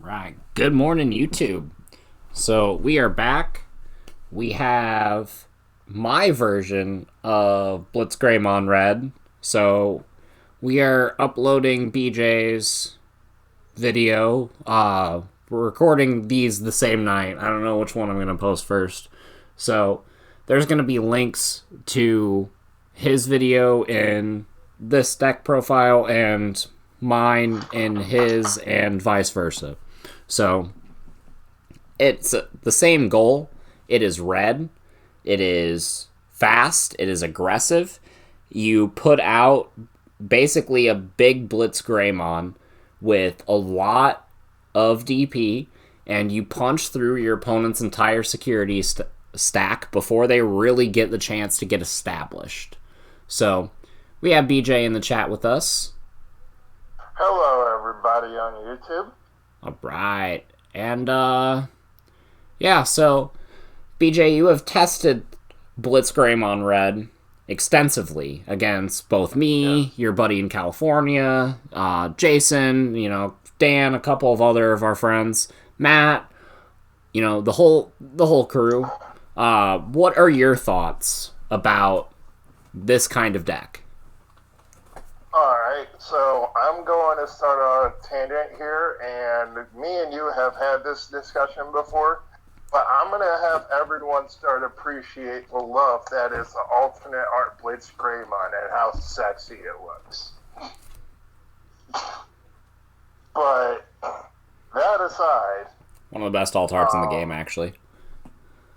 Right. Good morning, YouTube. So we are back. We have my version of Blitz Greymon Red. So we are uploading BJ's video. We're recording these the same night. I don't know which one I'm going to post first. So there's going to be links to his video in this deck profile and mine in his and vice versa. So it's the same goal. It is red. It is fast. It is aggressive. You put out basically a big Blitz Greymon with a lot of DP, and you punch through your opponent's entire security stack before they really get the chance to get established. So we have BJ in the chat with us. Hello, everybody on YouTube. All right. And, yeah, so, BJ, you have tested Blitz Greymon Red extensively against both me, your buddy in California, Jason, Dan, a couple of other of our friends, Matt, the whole crew. What are your thoughts about this kind of deck? Alright, so I'm going to start on a tangent here, and me and you have had this discussion before, but I'm going to have everyone start to appreciate the love that is the alternate art Blitz Greymon and how sexy it looks. But that aside... One of the best alt arts in the game, actually.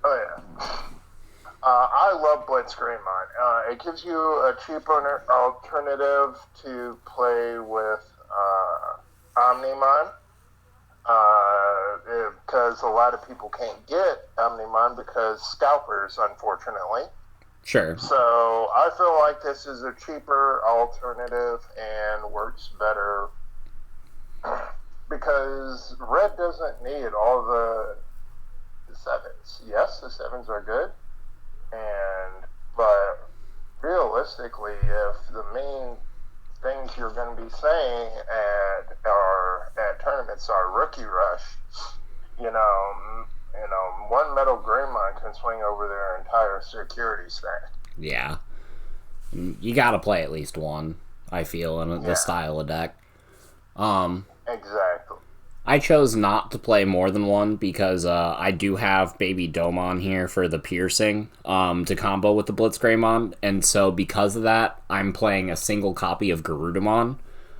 Oh, yeah. I love Blitz Greymon. It gives you a cheaper alternative to play with Omnimon. Because a lot of people can't get Omnimon because scalpers, unfortunately. Sure. So I feel like this is a cheaper alternative and works better because red doesn't need all the sevens. Yes, the sevens are good. But realistically, if the main things you're going to be saying at tournaments are Rookie Rush, one Metal Greymon can swing over their entire security stack. Yeah, you got to play at least one. I feel in this style of deck. Exactly. I chose not to play more than one because I do have Baby Domon here for the piercing to combo with the Blitz Greymon, and so because of that, I'm playing a single copy of Garudamon.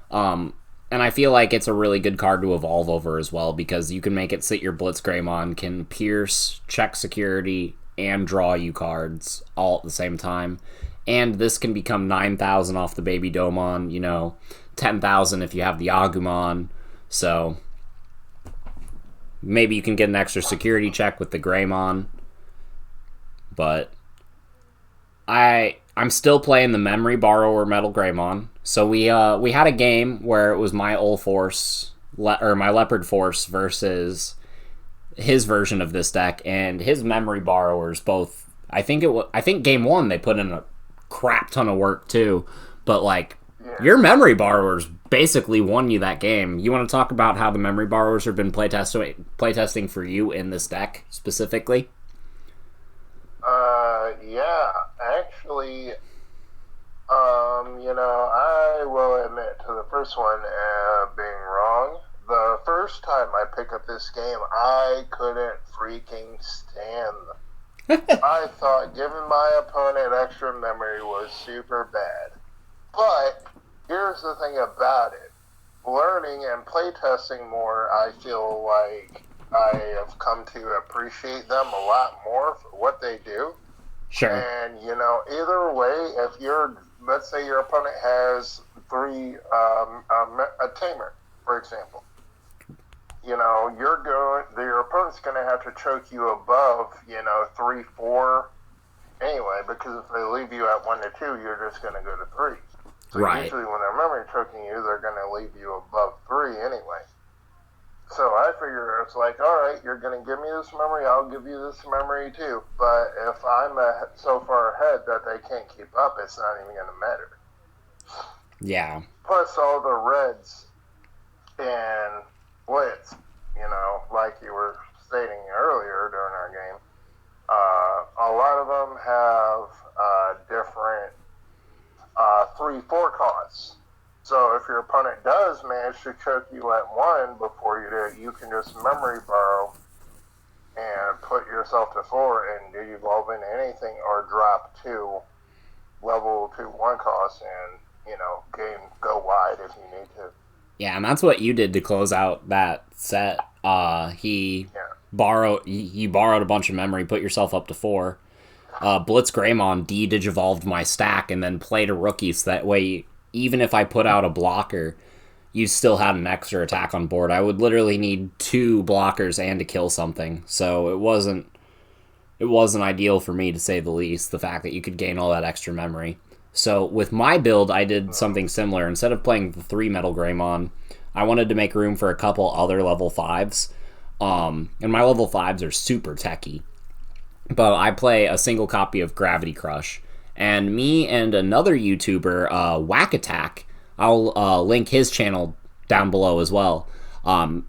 And I feel like it's a really good card to evolve over as well because you can make it sit your Blitz Greymon can pierce, check security, and draw you cards all at the same time. And this can become 9,000 off the Baby Domon, 10,000 if you have the Agumon. So maybe you can get an extra security check with the Greymon. But I'm still playing the Memory Borrower Metal Greymon. So we had a game where it was my Ulforce or my Leopard Force versus his version of this deck, and his Memory Borrowers both. I think game one they put in a crap ton of work too, but your Memory Borrowers basically won you that game. You want to talk about how the Memory Borrowers have been playtesting for you in this deck specifically? Yeah, actually, I will admit to the first one being wrong. The first time I picked up this game, I couldn't freaking stand them. I thought giving my opponent extra memory was super bad. But here's the thing about it. Learning and playtesting more, I feel like I have come to appreciate them a lot more for what they do. Sure. And, either way, let's say your opponent has a Tamer, for example. Your opponent's going to have to choke you above, 3, 4 anyway, because if they leave you at 1 to 2, you're just going to go to 3. So right. Usually when they're memory choking you, they're going to leave you above 3 anyway. So I figure it's like, all right, you're going to give me this memory, I'll give you this memory too. But if I'm so far ahead that they can't keep up, it's not even going to matter. Yeah. Plus all the reds and Blitz, like you were stating earlier during our game, a lot of them have different 3-4 costs. So if your opponent does manage to choke you at 1 before you do it, you can just memory borrow and put yourself to 4 and digivolve into anything, or drop 2 level 2/1 costs and game go wide if you need to. Yeah, and that's what you did to close out that set. He borrowed a bunch of memory, put yourself up to 4. Blitz Greymon de-digivolved my stack and then played a rookie, so that way, even if I put out a blocker, you still had an extra attack on board. I would literally need 2 blockers and to kill something, so it wasn't ideal for me, to say the least, the fact that you could gain all that extra memory. So with my build, I did something similar. Instead of playing the 3 Metal Greymon, I wanted to make room for a couple other level 5s. And my level 5s are super techy. But I play a single copy of Gravity Crush. And me and another YouTuber, WackkAttackk, I'll link his channel down below as well.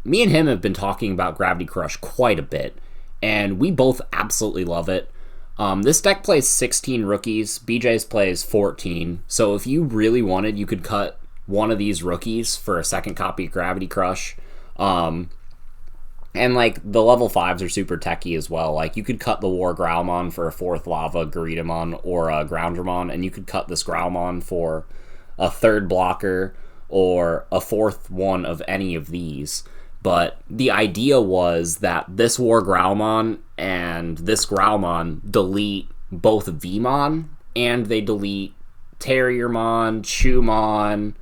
Me and him have been talking about Gravity Crush quite a bit. And we both absolutely love it. This deck plays 16 rookies. BJ's plays 14. So if you really wanted, you could cut one of these rookies for a second copy of Gravity Crush. And like the level 5s are super techy as well. Like you could cut the War Growlmon for a 4th Lava Garudamon or a Groundramon, and you could cut this Growlmon for a 3rd blocker or a 4th one of any of these. But the idea was that this War Growlmon and this Growlmon delete both Vmon, and they delete Terriermon, Chewmon,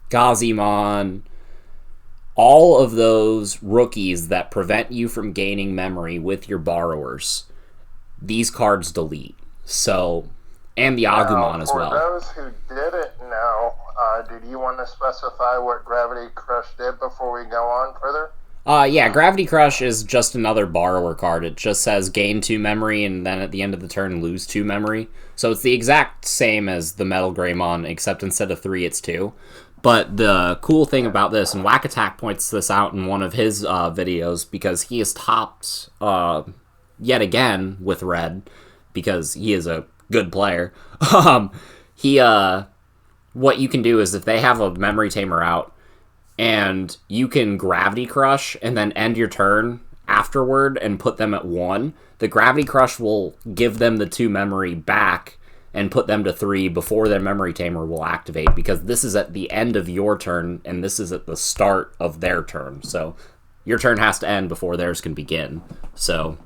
Gazimon, all of those rookies that prevent you from gaining memory with your borrowers. These cards delete. So, and the Agumon as well. For those who didn't know, did you want to specify what Gravity Crush did before we go on further? Yeah, Gravity Crush is just another borrower card. It just says gain 2 memory and then at the end of the turn lose 2 memory. So it's the exact same as the Metal Greymon, except instead of 3, it's 2. But the cool thing about this, and WackkAttackk points this out in one of his videos, because he is topped yet again with Red, because he is a good player. What you can do is if they have a Memory Tamer out, and you can Gravity Crush and then end your turn afterward and put them at 1, the Gravity Crush will give them the 2 memory back and put them to 3 before their Memory Tamer will activate, because this is at the end of your turn and this is at the start of their turn. So your turn has to end before theirs can begin. So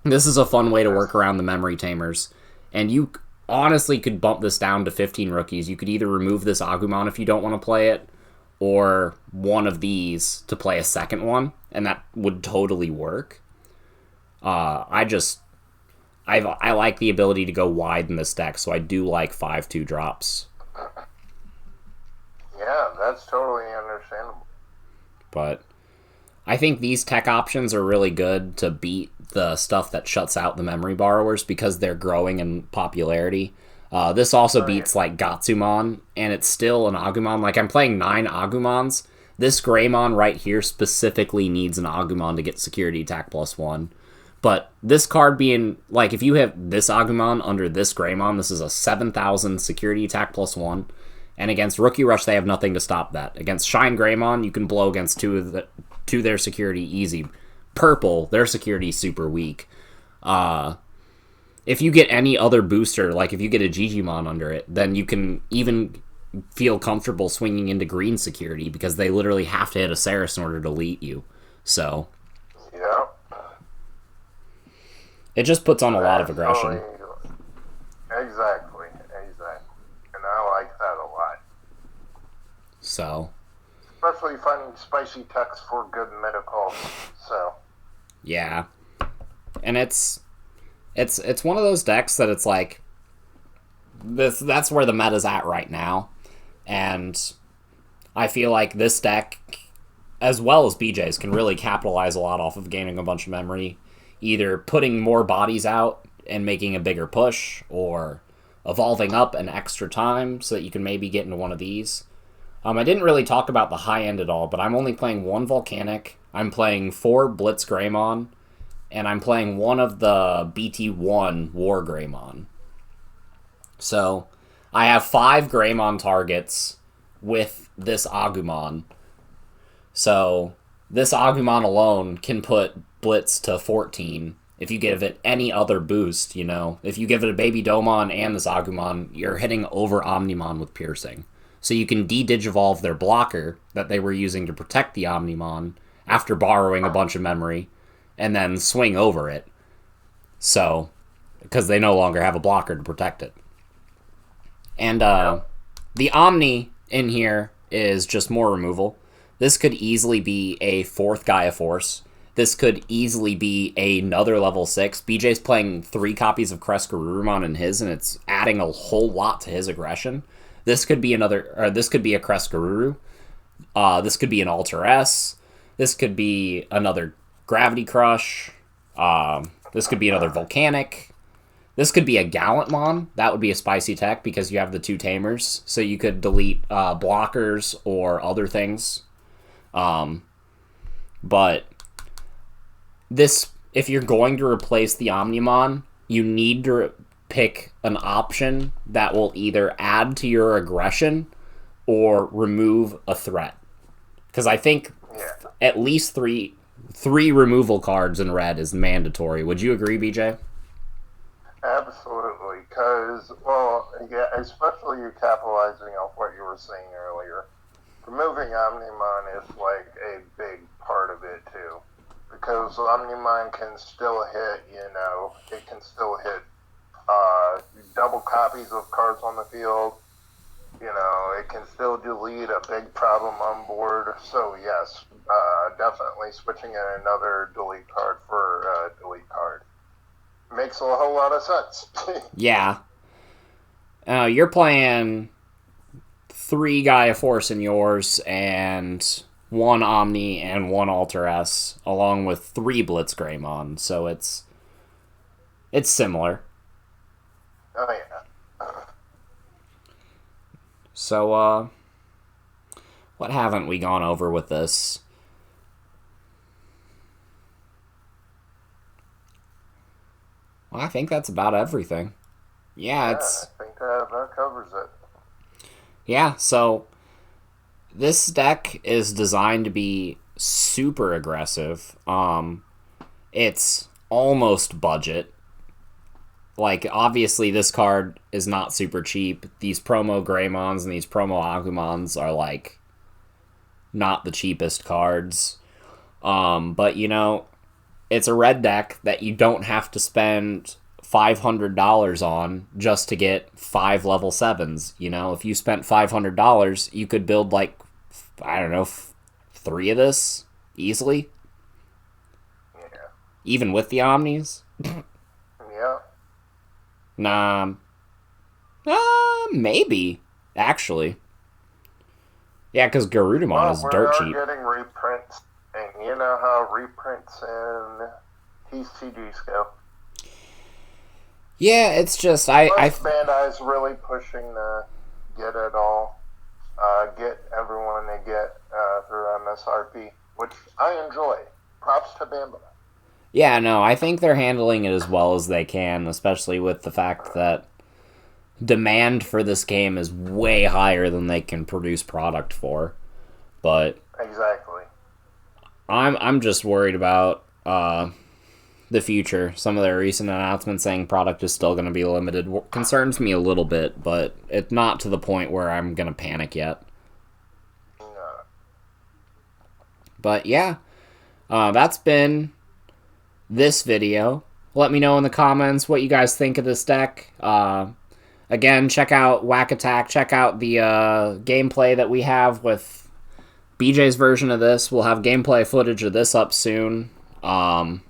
this is a fun way to work around the Memory Tamers. And you honestly could bump this down to 15 rookies. You could either remove this Agumon if you don't want to play it, or one of these to play a second one, and that would totally work. I like the ability to go wide in this deck, so I do like 5/2 drops. Yeah, that's totally understandable. But I think these tech options are really good to beat the stuff that shuts out the memory borrowers, because they're growing in popularity. This also beats like Gatsumon, and it's still an Agumon. Like, I'm playing 9 Agumons. This Greymon right here specifically needs an Agumon to get security attack +1. But this card being, like, if you have this Agumon under this Greymon, this is a 7,000 security attack +1. And against Rookie Rush, they have nothing to stop that. Against Shine Greymon, you can blow against 2 of their security easy. Purple, their security is super weak. If you get any other booster, like if you get a Digimon under it, then you can even feel comfortable swinging into green security, because they literally have to hit a Ceres in order to delete you. So, yeah, it just puts on a lot of aggression. Exactly. And I like that a lot. So, especially finding spicy text for good medical. So, yeah, and it's one of those decks that it's like, that's where the meta's at right now. And I feel like this deck, as well as BJ's, can really capitalize a lot off of gaining a bunch of memory. Either putting more bodies out and making a bigger push, or evolving up an extra time so that you can maybe get into one of these. I didn't really talk about the high end at all, but I'm only playing one Volcanic. I'm playing 4 Blitz Greymon, and I'm playing one of the BT1 War Greymon. So, I have 5 Greymon targets with this Agumon. So, this Agumon alone can put Blitz to 14. If you give it any other boost, you know, if you give it a Baby Domon and this Agumon, you're hitting over Omnimon with Piercing. So you can de-Digivolve their blocker that they were using to protect the Omnimon after borrowing a bunch of memory, and then swing over it. So, because they no longer have a blocker to protect it. And the Omni in here is just more removal. This could easily be a 4th Gaia Force. This could easily be another level 6. BJ's playing 3 copies of Crescarurumon in his, and it's adding a whole lot to his aggression. This could be this could be a Crescaruru. This could be an Alter S. This could be another Gravity Crush. This could be another Volcanic. This could be a Gallantmon. That would be a spicy tech because you have the 2 Tamers. So you could delete blockers or other things. But this, if you're going to replace the Omnimon, you need to pick an option that will either add to your aggression or remove a threat. Because I think at least three removal cards in red is mandatory. Would you agree, BJ? Absolutely, because, well, yeah, especially you capitalizing off what you were saying earlier. Removing Omnimon is like a big part of it, too. Because Omnimon can still hit, you know, it can still hit double copies of cards on the field. You know, it can still delete a big problem on board. So, yes, definitely switching in another delete card for a delete card makes a whole lot of sense. Yeah. You're playing 3 Gaia Force in yours, and 1 Omni and 1 Alter S, along with 3 Blitz Greymon, so it's similar. Oh, yeah. So, what haven't we gone over with this? Well, I think that's about everything. Yeah, it's... I think that covers it. Yeah, so this deck is designed to be super aggressive. It's almost budget. Like, obviously, this card is not super cheap. These promo Greymons and these promo Agumons are, like, not the cheapest cards. But, you know, it's a red deck that you don't have to spend $500 on just to get 5 level 7s. You know, if you spent $500, you could build, like, I don't know, 3 of this easily. Yeah. Even with the Omnis. Yeah. Nah. Maybe, actually. Yeah, because Garudamon is dirt cheap. We're getting reprints, and you know how reprints and TCGs go. Yeah, it's just Bandai's really pushing to get it all, get everyone they get through MSRP, which I enjoy. Props to Bandai. Yeah, no, I think they're handling it as well as they can, especially with the fact that demand for this game is way higher than they can produce product for. But exactly, I'm just worried about the future. Some of their recent announcements saying product is still going to be limited concerns me a little bit, but it's not to the point where I'm going to panic yet. No. But yeah, that's been this video. Let me know in the comments what you guys think of this deck. Again, check out WackkAttackk. Check out the gameplay that we have with BJ's version of this. We'll have gameplay footage of this up soon. You have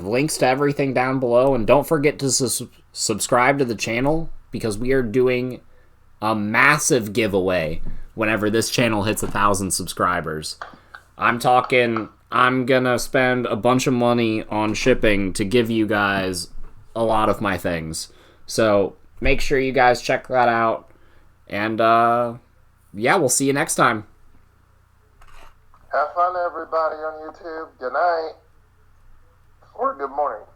links to everything down below, and don't forget to subscribe to the channel because we are doing a massive giveaway whenever this channel hits 1,000 subscribers. I'm gonna spend a bunch of money on shipping to give you guys a lot of my things. So make sure you guys check that out. And, yeah, we'll see you next time. Have fun, everybody, on YouTube. Good night. Or good morning.